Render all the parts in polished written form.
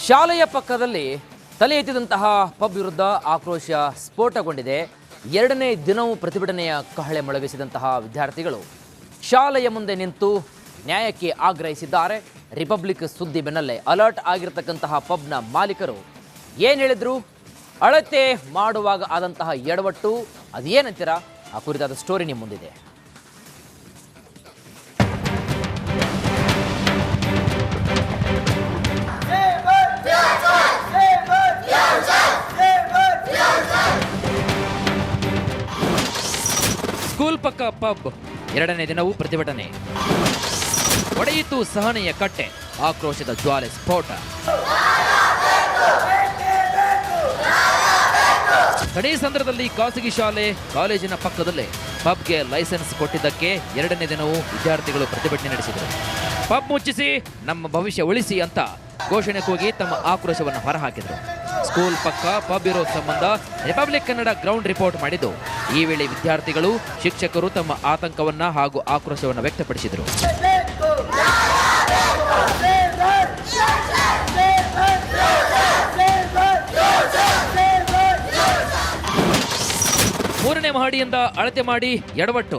ಶಾಲೆಯ ಪಕ್ಕದಲ್ಲಿ ತಲೆ ಎತ್ತಿದಂತಹ ಪಬ್ ವಿರುದ್ಧ ಆಕ್ರೋಶ ಸ್ಫೋಟಗೊಂಡಿದೆ. ಎರಡನೇ ದಿನವೂ ಪ್ರತಿಭಟನೆಯ ಕಹಳೆ ಮೊಳಗಿಸಿದಂತಹ ವಿದ್ಯಾರ್ಥಿಗಳು ಶಾಲೆಯ ಮುಂದೆ ನಿಂತು ನ್ಯಾಯಕ್ಕೆ ಆಗ್ರಹಿಸಿದ್ದಾರೆ. ರಿಪಬ್ಲಿಕ್ ಸುದ್ದಿ ಬೆನ್ನಲ್ಲೇ ಅಲರ್ಟ್ ಆಗಿರತಕ್ಕಂತಹ ಪಬ್ನ ಮಾಲೀಕರು ಏನು ಹೇಳಿದ್ರು, ಅಳತೆ ಮಾಡುವಾಗ ಆದಂತಹ ಎಡವಟ್ಟು ಅದೇನಂತೀರ, ಆ ಕುರಿತಾದ ಸ್ಟೋರಿ ನಿಮ್ಮ ಮುಂದಿದೆ. ಸ್ಕೂಲ್ ಪಕ್ಕ ಪಬ್, ಎರಡನೇ ದಿನವೂ ಪ್ರತಿಭಟನೆ. ಒಡೆಯಿತು ಸಹನೆಯ ಕಟ್ಟೆ, ಆಕ್ರೋಶದ ಜ್ವಾಲೆ ಸ್ಫೋಟ. ಕಡೇಸಂದ್ರದಲ್ಲಿ ಖಾಸಗಿ ಶಾಲೆ ಕಾಲೇಜಿನ ಪಕ್ಕದಲ್ಲೇ ಪಬ್ಗೆ ಲೈಸೆನ್ಸ್ ಕೊಟ್ಟಿದ್ದಕ್ಕೆ ಎರಡನೇ ದಿನವೂ ವಿದ್ಯಾರ್ಥಿಗಳು ಪ್ರತಿಭಟನೆ ನಡೆಸಿದರು. ಪಬ್ ಮುಚ್ಚಿಸಿ, ನಮ್ಮ ಭವಿಷ್ಯ ಉಳಿಸಿ ಅಂತ ಘೋಷಣೆ ಕೂಗಿ ತಮ್ಮ ಆಕ್ರೋಶವನ್ನು ಹೊರಹಾಕಿದರು. ಸ್ಕೂಲ್ ಪಕ್ಕ ಪಬ್ ಇರೋ ಸಂಬಂಧ ರಿಪಬ್ಲಿಕ್ ಕನ್ನಡ ಗ್ರೌಂಡ್ ರಿಪೋರ್ಟ್ ಮಾಡಿದ್ದು, ಈ ವೇಳೆ ವಿದ್ಯಾರ್ಥಿಗಳು, ಶಿಕ್ಷಕರು ತಮ್ಮ ಆತಂಕವನ್ನ ಹಾಗೂ ಆಕ್ರೋಶವನ್ನು ವ್ಯಕ್ತಪಡಿಸಿದರು. ಮೂರನೇ ಮಹಡಿಯಿಂದ ಅಳತೆ ಮಾಡಿ ಎಡವಟ್ಟು.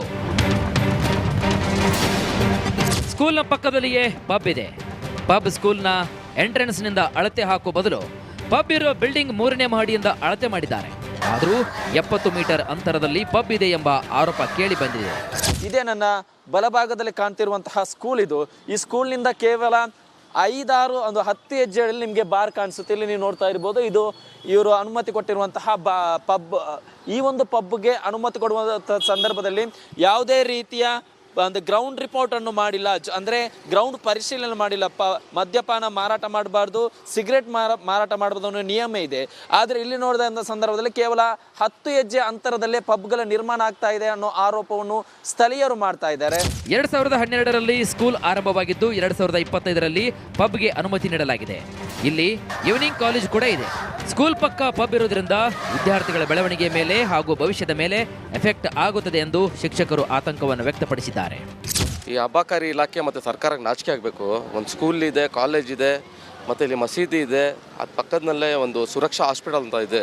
ಸ್ಕೂಲ್ನ ಪಕ್ಕದಲ್ಲಿಯೇ ಪಬ್ ಇದೆ. ಪಬ್ ಸ್ಕೂಲ್ನ ಎಂಟ್ರೆನ್ಸ್ನಿಂದ ಅಳತೆ ಹಾಕುವ ಬದಲು ಪಬ್ ಇರೋ ಬಿಲ್ಡಿಂಗ್ ಮೂರನೇ ಮಹಡಿಯಿಂದ ಅಳತೆ ಮಾಡಿದ್ದಾರೆ. ಆದರೂ 70 ಮೀಟರ್ ಅಂತರದಲ್ಲಿ ಪಬ್ ಇದೆ ಎಂಬ ಆರೋಪ ಕೇಳಿ ಬಂದಿದೆ. ಇದೇ ನನ್ನ ಬಲಭಾಗದಲ್ಲಿ ಕಾಣ್ತಿರುವಂತಹ ಸ್ಕೂಲ್. ಇದು ಈ ಸ್ಕೂಲ್ನಿಂದ ಕೇವಲ 5-10 ಹೆಜ್ಜೆಗಳಲ್ಲಿ ನಿಮಗೆ ಬಾರ್ ಕಾಣಿಸುತ್ತೆ. ಇಲ್ಲಿ ನೀವು ನೋಡ್ತಾ ಇರ್ಬೋದು, ಇದು ಇವರು ಅನುಮತಿ ಕೊಟ್ಟಿರುವಂತಹ ಪಬ್. ಈ ಒಂದು ಪಬ್ಗೆ ಅನುಮತಿ ಕೊಡುವಂಥ ಸಂದರ್ಭದಲ್ಲಿ ಯಾವುದೇ ರೀತಿಯ ಒಂದು ಗ್ರೌಂಡ್ ರಿಪೋರ್ಟ್ ಅನ್ನು ಮಾಡಿಲ್ಲ, ಅಂದರೆ ಗ್ರೌಂಡ್ ಪರಿಶೀಲನೆ ಮಾಡಿಲ್ಲ. ಮದ್ಯಪಾನ ಮಾರಾಟ ಮಾಡಬಾರ್ದು, ಸಿಗರೆಟ್ ಮಾರಾಟ ಮಾಡಬಾರ್ದು ಅನ್ನೋ ನಿಯಮ ಇದೆ. ಆದರೆ ಇಲ್ಲಿ ನೋಡಿದಂಥ ಸಂದರ್ಭದಲ್ಲಿ ಕೇವಲ 10 ಹೆಜ್ಜೆ ಅಂತರದಲ್ಲೇ ಪಬ್ಗಳ ನಿರ್ಮಾಣ ಆಗ್ತಾ ಇದೆ ಅನ್ನೋ ಆರೋಪವನ್ನು ಸ್ಥಳೀಯರು ಮಾಡ್ತಾ ಇದ್ದಾರೆ. 2012ರಲ್ಲಿ ಸ್ಕೂಲ್ ಆರಂಭವಾಗಿದ್ದು 2025ರಲ್ಲಿ ಪಬ್ಗೆ ಅನುಮತಿ ನೀಡಲಾಗಿದೆ. ಇಲ್ಲಿ ಈವ್ನಿಂಗ್ ಕಾಲೇಜ್ ಕೂಡ ಇದೆ. ಸ್ಕೂಲ್ ಪಕ್ಕ ಪಬ್ ಇರೋದ್ರಿಂದ ವಿದ್ಯಾರ್ಥಿಗಳ ಬೆಳವಣಿಗೆ ಮೇಲೆ ಹಾಗೂ ಭವಿಷ್ಯದ ಮೇಲೆ ಎಫೆಕ್ಟ್ ಆಗುತ್ತದೆ ಎಂದು ಶಿಕ್ಷಕರು ಆತಂಕವನ್ನು ವ್ಯಕ್ತಪಡಿಸಿದ್ದಾರೆ. ಈ ಅಬಕಾರಿ ಇಲಾಖೆ ಮತ್ತು ಸರ್ಕಾರಕ್ಕೆ ನಾಚಿಕೆ ಆಗಬೇಕು. ಒಂದು ಸ್ಕೂಲ್ ಇದೆ, ಕಾಲೇಜ್ ಇದೆ, ಮತ್ತು ಇಲ್ಲಿ ಮಸೀದಿ ಇದೆ, ಅದು ಪಕ್ಕದಲ್ಲೇ ಒಂದು ಸುರಕ್ಷಾ ಹಾಸ್ಪಿಟಲ್ ಅಂತ ಇದೆ.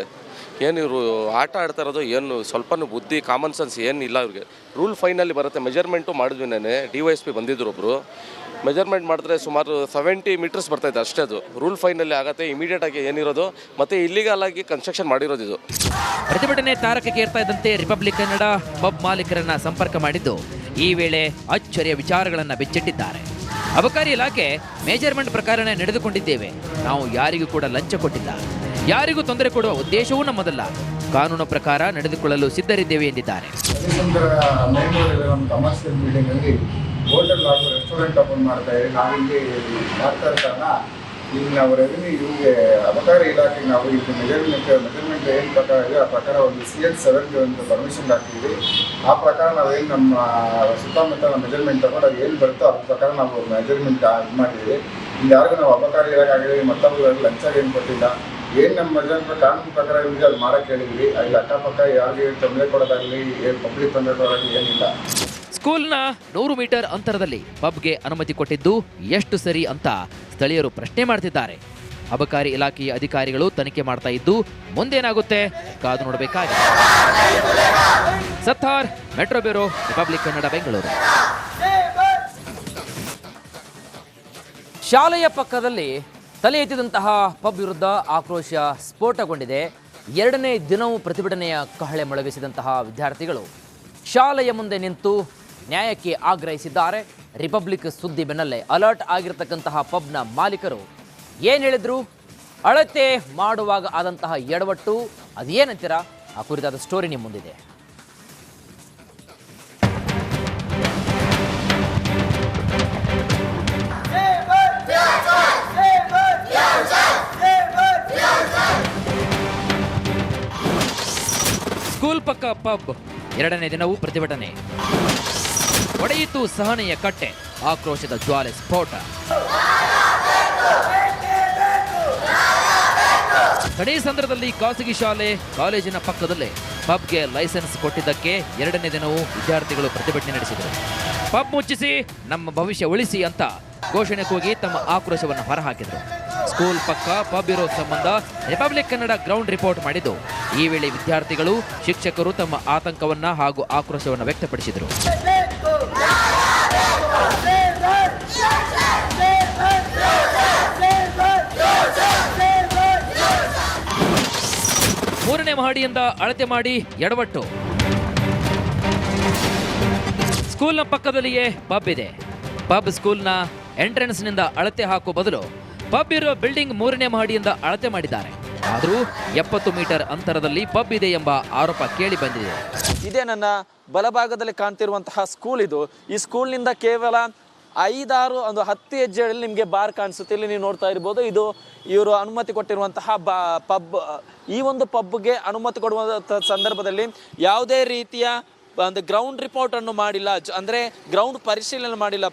ಏನು ಇವರು ಆಟ ಆಡ್ತಾ ಇರೋದು, ಏನು ಸ್ವಲ್ಪನೂ ಬುದ್ಧಿ ಕಾಮನ್ ಸೆನ್ಸ್ ಏನಿಲ್ಲ ಇವ್ರಿಗೆ. ರೂಲ್ ಫೈನಲ್ಲಿ ಬರುತ್ತೆ. ಮೆಜರ್ಮೆಂಟು ಮಾಡಿದ್ವಿ, ನಾನೇ DYSP ಬಂದಿದ್ರು ಒಬ್ಬರು. ಮೆಜರ್ಮೆಂಟ್ ಮಾಡಿದ್ರೆ ಸುಮಾರು 70 ಮೀಟರ್ಸ್ ಬರ್ತಾಯಿದೆ ಅಷ್ಟೇ. ಅದು ರೂಲ್ ಫೈನಲ್ಲಿ ಆಗುತ್ತೆ ಇಮಿಡಿಯೇಟ್ ಆಗಿ ಏನಿರೋದು, ಮತ್ತು ಇಲ್ಲಿಗಲ್ ಆಗಿ ಕನ್ಸ್ಟ್ರಕ್ಷನ್ ಮಾಡಿರೋದು ಇದು. ಪ್ರತಿಭಟನೆ ತಾರಕಕ್ಕೆ ಏರ್ತಾ ಇದ್ದಂತೆ ರಿಪಬ್ಲಿಕ್ ಕನ್ನಡ ಪಬ್ ಮಾಲೀಕರನ್ನ ಸಂಪರ್ಕ ಮಾಡಿದ್ದು, ಈ ವೇಳೆ ಅಚ್ಚರಿಯ ವಿಚಾರಗಳನ್ನು ಬಿಚ್ಚಿಟ್ಟಿದ್ದಾರೆ. ಅಬಕಾರಿ ಇಲಾಖೆ ಮೇಜರ್ಮೆಂಟ್ ಪ್ರಕಾರನೇ ನಡೆದುಕೊಂಡಿದ್ದೇವೆ, ನಾವು ಯಾರಿಗೂ ಕೂಡ ಲಂಚ ಕೊಟ್ಟಿಲ್ಲ, ಯಾರಿಗೂ ತೊಂದರೆ ಕೊಡುವ ಉದ್ದೇಶವೂ ನಮ್ಮದಲ್ಲ, ಕಾನೂನು ಪ್ರಕಾರ ನಡೆದುಕೊಳ್ಳಲು ಸಿದ್ಧರಿದ್ದೇವೆ ಎಂದಿದ್ದಾರೆ. ಹೋಟೆಲ್ ಹಾಗೂ ರೆಸ್ಟೋರೆಂಟ್ ಓಪನ್ ಮಾಡ್ತಾ ಇದ್ದೀವಿ. ನಾವಿಲ್ಲಿ ಮಾಡ್ತಾ ಇರೋ ಕಾರಣ ಇಲ್ಲಿ ನಾವು ರೆವಿನ್ಯೂ ಇವ್ರಿಗೆ ಅಬಕಾರಿ ಇಲಾಖೆಗೆ ನಾವು ಇಲ್ಲಿ ಮೆಜರ್ಮೆಂಟ್ ಏನು ಪ್ರಕಾರ ಇದೆ ಆ ಪ್ರಕಾರ ಒಂದು CH7 ಒಂದು ಪರ್ಮಿಷನ್ ಹಾಕಿದ್ವಿ. ಆ ಪ್ರಕಾರ ನಾವೇನು ನಮ್ಮ ಸುತ್ತಮುತ್ತ ಮೆಜರ್ಮೆಂಟ್ ತಗೊಂಡು ಅದು ಏನು ಬರುತ್ತೋ ಅದ್ರ ಪ್ರಕಾರ ನಾವು ಮೆಜರ್ಮೆಂಟ್ ಇದು ಮಾಡಿದ್ದೀವಿ. ಇಲ್ಲಿ ಯಾರಿಗೂ ನಾವು ಅಬಕಾರಿ ಇಲಾಖೆ ಆಗಿದ್ದೀವಿ, ಮತ್ತೊಬ್ಬರು ಲಂಚ ಏನು ಕೊಟ್ಟಿಲ್ಲ. ಏನು ನಮ್ಮ ಮೆಜರ್ಮೆಂಟ್ ಕಾನೂನು ಪ್ರಕಾರ ಇದೆ ಅದು ಮಾಡೋಕ್ಕೆ ಹೇಳಿದ್ವಿ. ಅಲ್ಲಿ ಅಕ್ಕಪಕ್ಕ ಯಾರಿಗೆ ತೊಂದರೆ ಕೊಡೋದಾಗಲಿ, ಏನು ಪಬ್ಲಿಕ್ ತೊಂದರೆ ಕೊಡೋದಾಗಲಿ ಏನಿಲ್ಲ. ಸ್ಕೂಲ್ನ 100 ಮೀಟರ್ ಅಂತರದಲ್ಲಿ ಪಬ್ಗೆ ಅನುಮತಿ ಕೊಟ್ಟಿದ್ದು ಎಷ್ಟು ಸರಿ ಅಂತ ಸ್ಥಳೀಯರು ಪ್ರಶ್ನೆ ಮಾಡ್ತಿದ್ದಾರೆ. ಅಬಕಾರಿ ಇಲಾಖೆಯ ಅಧಿಕಾರಿಗಳು ತನಿಖೆ ಮಾಡ್ತಾ ಇದ್ದು, ಮುಂದೇನಾಗುತ್ತೆ ಕಾದು ನೋಡಬೇಕಾಗಿದೆ. Sattar, metro bureau, republic Kannada, Bengaluru. ಶಾಲೆಯ ಪಕ್ಕದಲ್ಲಿ ತಲೆ ಎತ್ತಿದಂತಹ ಪಬ್ ವಿರುದ್ಧ ಆಕ್ರೋಶ ಸ್ಫೋಟಗೊಂಡಿದೆ. ಎರಡನೇ ದಿನವೂ ಪ್ರತಿಭಟನೆಯ ಕಹಳೆ ಮೊಳಗಿಸಿದಂತಹ ವಿದ್ಯಾರ್ಥಿಗಳು ಶಾಲೆಯ ಮುಂದೆ ನಿಂತು ನ್ಯಾಯಕ್ಕೆ ಆಗ್ರಹಿಸಿದ್ದಾರೆ. ರಿಪಬ್ಲಿಕ್ ಸುದ್ದಿ ಬೆನ್ನಲ್ಲೇ ಅಲರ್ಟ್ ಆಗಿರತಕ್ಕಂತಹ ಪಬ್ನ ಮಾಲೀಕರು ಏನು ಹೇಳಿದ್ರು, ಅಳತೆ ಮಾಡುವಾಗ ಆದಂತಹ ಎಡವಟ್ಟು ಅದೇನಂತೀರ, ಆ ಕುರಿತಾದ ಸ್ಟೋರಿ ನಿಮ್ಮ ಮುಂದಿದೆ. ಸ್ಕೂಲ್ ಪಕ್ಕ ಪಬ್, ಎರಡನೇ ದಿನವೂ ಪ್ರತಿಭಟನೆ. ಒಡೆಯಿತು ಸಹನೆಯ ಕಟ್ಟೆ, ಆಕ್ರೋಶದ ಜ್ವಾಲೆ ಸ್ಫೋಟ. ಕಡೇಸಂದ್ರದಲ್ಲಿ ಖಾಸಗಿ ಶಾಲೆ ಕಾಲೇಜಿನ ಪಕ್ಕದಲ್ಲೇ ಪಬ್ಗೆ ಲೈಸೆನ್ಸ್ ಕೊಟ್ಟಿದ್ದಕ್ಕೆ ಎರಡನೇ ದಿನವೂ ವಿದ್ಯಾರ್ಥಿಗಳು ಪ್ರತಿಭಟನೆ ನಡೆಸಿದರು. ಪಬ್ ಮುಚ್ಚಿಸಿ, ನಮ್ಮ ಭವಿಷ್ಯ ಉಳಿಸಿ ಅಂತ ಘೋಷಣೆ ಕೂಗಿ ತಮ್ಮ ಆಕ್ರೋಶವನ್ನು ಹೊರಹಾಕಿದರು. ಸ್ಕೂಲ್ ಪಕ್ಕ ಪಬ್ ಇರೋ ಸಂಬಂಧ ರಿಪಬ್ಲಿಕ್ ಕನ್ನಡ ಗ್ರೌಂಡ್ ರಿಪೋರ್ಟ್ ಮಾಡಿದ್ದು, ಈ ವೇಳೆ ವಿದ್ಯಾರ್ಥಿಗಳು, ಶಿಕ್ಷಕರು ತಮ್ಮ ಆತಂಕವನ್ನ ಹಾಗೂ ಆಕ್ರೋಶವನ್ನು ವ್ಯಕ್ತಪಡಿಸಿದರು. ಮೂರನೇ ಮಹಡಿಯಿಂದ ಅಳತೆ ಮಾಡಿ ಎಡವಟ್ಟು. ಸ್ಕೂಲ್ನ ಪಕ್ಕದಲ್ಲಿಯೇ ಪಬ್ ಇದೆ. ಪಬ್ ಸ್ಕೂಲ್ನ ಎಂಟ್ರೆನ್ಸ್ನಿಂದ ಅಳತೆ ಹಾಕುವ ಬದಲು ಪಬ್ ಇರೋ ಬಿಲ್ಡಿಂಗ್ ಮೂರನೇ ಮಹಡಿಯಿಂದ ಅಳತೆ ಮಾಡಿದ್ದಾರೆ. ಆದರೂ 70 ಮೀಟರ್ ಅಂತರದಲ್ಲಿ ಪಬ್ ಇದೆ ಎಂಬ ಆರೋಪ ಕೇಳಿ ಬಂದಿದೆ. ಇದೇ ನನ್ನ ಬಲಭಾಗದಲ್ಲಿ ಕಾಣ್ತಿರುವಂತಹ ಸ್ಕೂಲ್ ಇದು. ಈ ಸ್ಕೂಲ್ನಿಂದ ಕೇವಲ 5-10 ಹೆಜ್ಜೆಗಳಲ್ಲಿ ನಿಮಗೆ ಬಾರ್ ಕಾಣಿಸುತ್ತೆ. ಇಲ್ಲಿ ನೀವು ನೋಡ್ತಾ ಇರ್ಬೋದು, ಇದು ಇವರು ಅನುಮತಿ ಕೊಟ್ಟಿರುವಂತಹ ಪಬ್. ಈ ಒಂದು ಪಬ್ಗೆ ಅನುಮತಿ ಕೊಡುವಂಥ ಸಂದರ್ಭದಲ್ಲಿ ಯಾವುದೇ ರೀತಿಯ ಒಂದು ಗ್ರೌಂಡ್ ರಿಪೋರ್ಟನ್ನು ಮಾಡಿಲ್ಲ, ಅಂದರೆ ಗ್ರೌಂಡ್ ಪರಿಶೀಲನೆ ಮಾಡಿಲ್ಲ.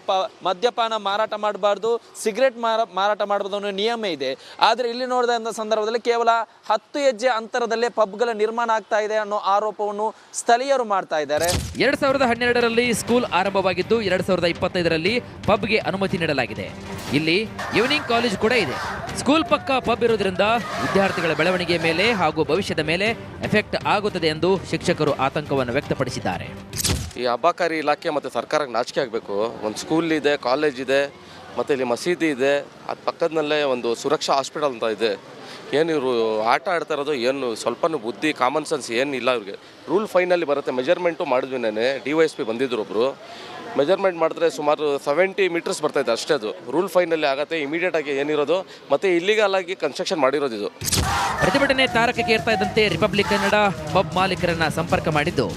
ಮದ್ಯಪಾನ ಮಾರಾಟ ಮಾಡಬಾರ್ದು, ಸಿಗರೆಟ್ ಮಾರಾಟ ಮಾಡಬಾರ್ದು ಅನ್ನೋ ನಿಯಮ ಇದೆ. ಆದರೆ ಇಲ್ಲಿ ನೋಡಿದ ಸಂದರ್ಭದಲ್ಲಿ ಕೇವಲ 10 ಹೆಜ್ಜೆ ಅಂತರದಲ್ಲೇ ಪಬ್ಗಳ ನಿರ್ಮಾಣ ಆಗ್ತಾ ಇದೆ ಅನ್ನೋ ಆರೋಪವನ್ನು ಸ್ಥಳೀಯರು ಮಾಡ್ತಾ ಇದ್ದಾರೆ. 2012ರಲ್ಲಿ ಸ್ಕೂಲ್ ಆರಂಭವಾಗಿದ್ದು 2025ರಲ್ಲಿ ಪಬ್ಗೆ ಅನುಮತಿ ನೀಡಲಾಗಿದೆ. ಇಲ್ಲಿ ಈವ್ನಿಂಗ್ ಕಾಲೇಜ್ ಕೂಡ ಇದೆ. ಸ್ಕೂಲ್ ಪಕ್ಕ ಪಬ್ ಇರೋದ್ರಿಂದ ವಿದ್ಯಾರ್ಥಿಗಳ ಬೆಳವಣಿಗೆ ಮೇಲೆ ಹಾಗೂ ಭವಿಷ್ಯದ ಮೇಲೆ ಎಫೆಕ್ಟ್ ಆಗುತ್ತದೆ ಎಂದು ಶಿಕ್ಷಕರು ಆತಂಕವನ್ನು ವ್ಯಕ್ತಪಡಿಸಿದ್ದಾರೆ. ಈ ಅಬಕಾರಿ ಇಲಾಖೆ ಮತ್ತು ಸರ್ಕಾರಕ್ಕೆ ನಾಚಿಕೆ ಆಗಬೇಕು. ಒಂದು ಸ್ಕೂಲ್ ಇದೆ, ಕಾಲೇಜ್ ಇದೆ, ಮತ್ತು ಇಲ್ಲಿ ಮಸೀದಿ ಇದೆ, ಅದು ಪಕ್ಕದಲ್ಲೇ ಒಂದು ಸುರಕ್ಷಾ ಹಾಸ್ಪಿಟಲ್ ಅಂತ ಇದೆ. ಏನು ಇವರು ಆಟ ಆಡ್ತಾ ಇರೋದು, ಏನು ಸ್ವಲ್ಪನೂ ಬುದ್ಧಿ, ಕಾಮನ್ ಸೆನ್ಸ್ ಏನಿಲ್ಲ ಇವ್ರಿಗೆ. ರೂಲ್ ಫೈನಲ್ಲಿ ಬರುತ್ತೆ. ಮೆಜರ್ಮೆಂಟು ಮಾಡಿದ್ವಿ. ನೆನೆ DYSP ಬಂದಿದ್ರು ಒಬ್ಬರು. ಮೆಜರ್ಮೆಂಟ್ ಮಾಡಿದ್ರೆ ಸುಮಾರು 70 ಮೀಟರ್ಸ್ ಬರ್ತಾಯಿದೆ ಅಷ್ಟೇ. ಅದು ರೂಲ್ ಫೈನಲ್ಲಿ ಆಗುತ್ತೆ. ಇಮಿಡಿಯೇಟಾಗಿ ಏನಿರೋದು ಮತ್ತು ಇಲ್ಲಿಗಲ್ ಆಗಿ ಕನ್ಸ್ಟ್ರಕ್ಷನ್ ಮಾಡಿರೋದು ಇದು. ಪ್ರತಿಭಟನೆ ತಾರಕಕ್ಕೆ ಏರ್ತಾ ಇದ್ದಂತೆ ರಿಪಬ್ಲಿಕ್ ಕನ್ನಡ ಪಬ್ ಮಾಲೀಕರನ್ನ ಸಂಪರ್ಕ ಮಾಡಿದ್ದು,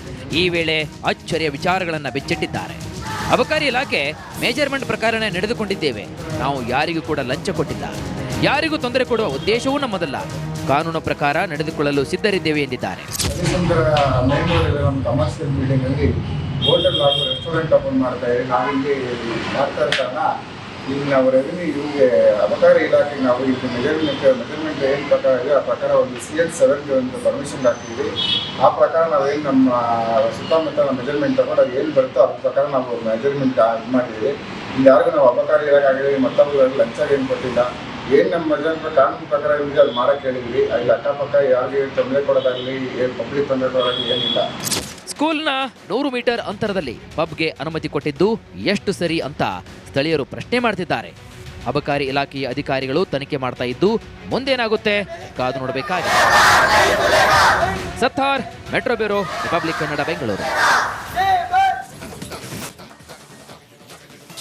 ಈ ವೇಳೆ ಅಚ್ಚರಿಯ ವಿಚಾರಗಳನ್ನು ಬಿಚ್ಚಿಟ್ಟಿದ್ದಾರೆ. ಅಬಕಾರಿ ಇಲಾಖೆ ಮೇಜರ್ಮೆಂಟ್ ಪ್ರಕಾರನೇ ನಡೆದುಕೊಂಡಿದ್ದೇವೆ. ನಾವು ಯಾರಿಗೂ ಕೂಡ ಲಂಚ ಕೊಟ್ಟಿಲ್ಲ. ಯಾರಿಗೂ ತೊಂದರೆ ಕೊಡುವ ಉದ್ದೇಶವೂ ನಮ್ಮದಲ್ಲ. ಕಾನೂನು ಪ್ರಕಾರ ನಡೆದುಕೊಳ್ಳಲು ಸಿದ್ಧರಿದ್ದೇವೆ ಎಂದಿದ್ದಾರೆ. ಕಮರ್ಷಿಯಲ್ ಬಿಲ್ಡಿಂಗ್ ಅಲ್ಲಿ ಹೋಟೆಲ್ ಹಾಗೂ ರೆಸ್ಟೋರೆಂಟ್ ಓಪನ್ ಮಾಡ್ತಾ ಇದ್ದೀವಿ. ನಾವಿಲ್ಲಿ ಮಾಡ್ತಾ ಇರ್ತಾನ ಈಗ ನಾವು ರೆವಿನ್ಯೂ ಇವ್ರಿಗೆ ಅಬಕಾರಿ ಇಲಾಖೆಗೆ ನಾವು ಇದು ಮೆಜರ್ಮೆಂಟ್ ಏನು ಪ್ರಕಾರ ಇದೆ ಆ ಪ್ರಕಾರ ಒಂದು CH7 ಒಂದು ಪರ್ಮಿಷನ್ ಹಾಕ್ತೀವಿ. ಆ ಪ್ರಕಾರ ನಾವೇನು ನಮ್ಮ ಸುತ್ತಮುತ್ತ ಮೆಜರ್ಮೆಂಟ್ ತಗೊಂಡು ಅದು ಏನು ಬರುತ್ತೋ ಅದ್ರ ಪ್ರಕಾರ ನಾವು ಮೆಜರ್ಮೆಂಟ್ ಇದು ಮಾಡಿದ್ದೀವಿ. ಇಲ್ಲಿ ಯಾರಿಗೂ ನಾವು ಅಬಕಾರಿ ಇಲಾಖೆ ಆಗಿದ್ದೀವಿ, ಮತ್ತೊಬ್ಬರು ಲಂಚ ಏನು ಕೊಟ್ಟಿಲ್ಲ. ಏನು ನಮ್ಮ ಮೆಜರ್ಮೆಂಟ್ ಕಾನೂನು ಪ್ರಕಾರ ಇದೆ ಅದು ಮಾಡೋಕ್ಕೆ ಹೇಳಿದ್ವಿ. ಅಲ್ಲಿ ಅಕ್ಕಪಕ್ಕ ಯಾರಿಗೆ ತೊಂದರೆ ಕೊಡೋದಾಗಲಿ, ಪಬ್ಲಿಕ್ ತೊಂದರೆ ಕೊಡೋದಾಗಲಿ ಏನಿಲ್ಲ. ಸ್ಕೂಲ್ನ 100 ಮೀಟರ್ ಅಂತರದಲ್ಲಿ ಪಬ್ಗೆ ಅನುಮತಿ ಕೊಟ್ಟಿದ್ದು ಎಷ್ಟು ಸರಿ ಅಂತ ಸ್ಥಳೀಯರು ಪ್ರಶ್ನೆ ಮಾಡ್ತಿದ್ದಾರೆ. ಅಬಕಾರಿ ಇಲಾಖೆಯ ಅಧಿಕಾರಿಗಳು ತನಿಖೆ ಮಾಡ್ತಾ ಇದ್ದು ಮುಂದೇನಾಗುತ್ತೆ ಕಾದು ನೋಡಬೇಕಾಗಿದೆ. Sattar, metro bureau, republic Kannada, Bengaluru.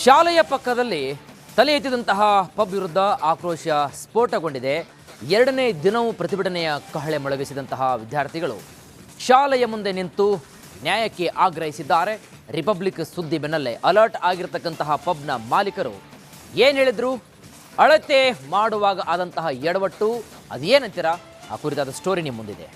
ಶಾಲೆಯ ಪಕ್ಕದಲ್ಲಿ ತಲೆ ಎತ್ತಿದಂತಹ ಪಬ್ ವಿರುದ್ಧ ಆಕ್ರೋಶ ಸ್ಫೋಟಗೊಂಡಿದೆ. 2ನೇ ದಿನವೂ ಪ್ರತಿಭಟನೆಯ ಕಹಳೆ ಮೊಳಗಿಸಿದಂತಹ ವಿದ್ಯಾರ್ಥಿಗಳು ಶಾಲೆಯ ಮುಂದೆ ನಿಂತು ನ್ಯಾಯಕ್ಕೆ ಆಗ್ರಹಿಸಿದ್ದಾರೆ. ರಿಪಬ್ಲಿಕ್ ಸುದ್ದಿ ಬೆನ್ನಲ್ಲೇ ಅಲರ್ಟ್ ಆಗಿರತಕ್ಕಂತಹ ಪಬ್ನ ಮಾಲೀಕರು ಏನು ಹೇಳಿದ್ರು, ಅಳತೆ ಮಾಡುವಾಗ ಆದಂತಹ ಎಡವಟ್ಟು ಅದೇನಂತೀರಾ, ಆ ಕುರಿತಾದ ಸ್ಟೋರಿ ನಿಮ್ಮ ಮುಂದಿದೆ.